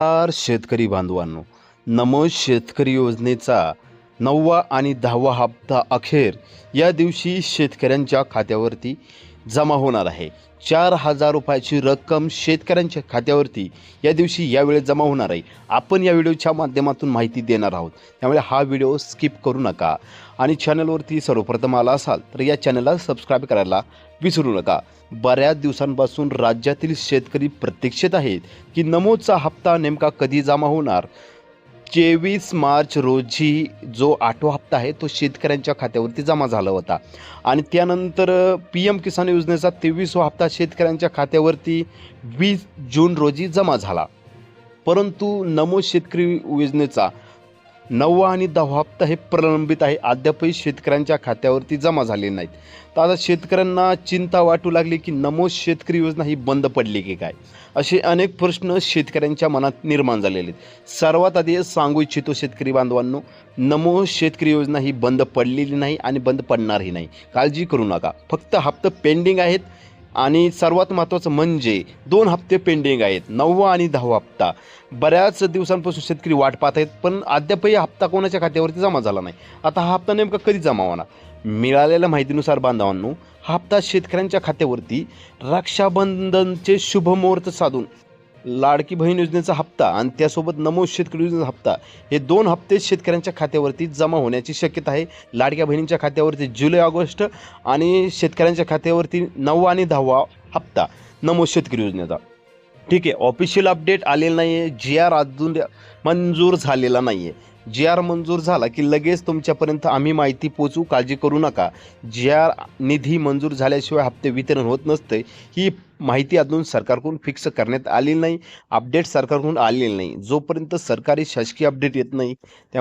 नमस्कार शेतकरी बांधवांनो, नमो शेतकरी योजनेचा 9वा आणि 10वा हप्ता अखेर या दिवशी शेतकऱ्यांच्या खात्यावरती जमा होणार आहे. 4,000 रुपयाची रक्कम शेतकऱ्यांच्या खात्यावरती या दिवशी यावेळी जमा होणार आहे. आपण या व्हिडिओच्या माध्यमातून माहिती देणार आहोत, त्यामुळे हा व्हिडिओ स्किप करू नका आणि चॅनलवरती सर्वप्रथम आला असाल तर या चॅनलला सबस्क्राईब करायला विसरू नका. बऱ्याच दिवसांपासून राज्यातील शेतकरी प्रतीक्षेत आहेत की नमोचा हप्ता नेमका कधी जमा होणार. 23 मार्च रोजी जो 8वा हप्ता आहे तो शेतकऱ्यांच्या खात्यावरती जमा झाला होता आणि त्यानंतर PM किसान योजनेचा 23वा हप्ता शेतकऱ्यांच्या खात्यावरती 20 जून रोजी जमा झाला. परंतु नमो शेतकरी योजनेचा 9वा आणि 10वा हप्ता हे प्रलंबित आहे, अद्यापही शेतकऱ्यांच्या खात्यावरती जमा झाले नाहीत. तर आता शेतकऱ्यांना चिंता वाटू लागली की नमो शेतकरी योजना ही बंद पडली की काय, असे अनेक प्रश्न शेतकऱ्यांच्या मनात निर्माण झालेले आहेत. सर्वात आधी सांगू इच्छितो शेतकरी बांधवांनो, नमो शेतकरी योजना ही बंद पडलेली नाही आणि बंद पडणारही नाही. काळजी करू नका, फक्त हप्ते पेंडिंग आहेत आणि सर्वात महत्त्वाचं म्हणजे 2 हप्ते पेंडिंग आहेत, 9वा आणि 10वा हप्ता. बऱ्याच दिवसांपासून शेतकरी वाट पाहत आहेत, पण अद्यापही हप्ता कोणाच्या खात्यावरती जमा झाला नाही. आता हा हप्ता नेमका कधी जमा होणार? मिळालेल्या माहितीनुसार बांधवांनो, हा हप्ता शेतकऱ्यांच्या खात्यावरती रक्षाबंधनचे शुभमुहूर्त साधून लाडकी बहीण योजनेचा हप्ता आणि त्यासोबत नमो शेतकरी योजनेचा हप्ता हे 2 हप्ते शेतकऱ्यांच्या खात्यावरती जमा होण्याची शक्यता आहे. लाडक्या बहिणींच्या खात्यावरती जुलै ऑगस्ट आणि शेतकऱ्यांच्या खात्यावरती 9वा आणि 10वा हप्ता नमो शेतकरी योजनेचा. ठीक आहे, ऑफिशियल अपडेट आलेलं नाही आहे, GR अजून मंजूर झालेला नाही आहे. GR मंजूर झाला की लगेच तुमच्यापर्यंत आम्ही माहिती पोचवू, काळजी करू नका. GR निधी मंजूर झाल्याशिवाय हप्ते वितरण होत नसते, ही माहिती अजून सरकारकडून फिक्स करण्यात आलेली नाही, अपडेट सरकारकडून आलेली नाही. जोपर्यंत सरकारी शासकीय अपडेट येत नाही त्या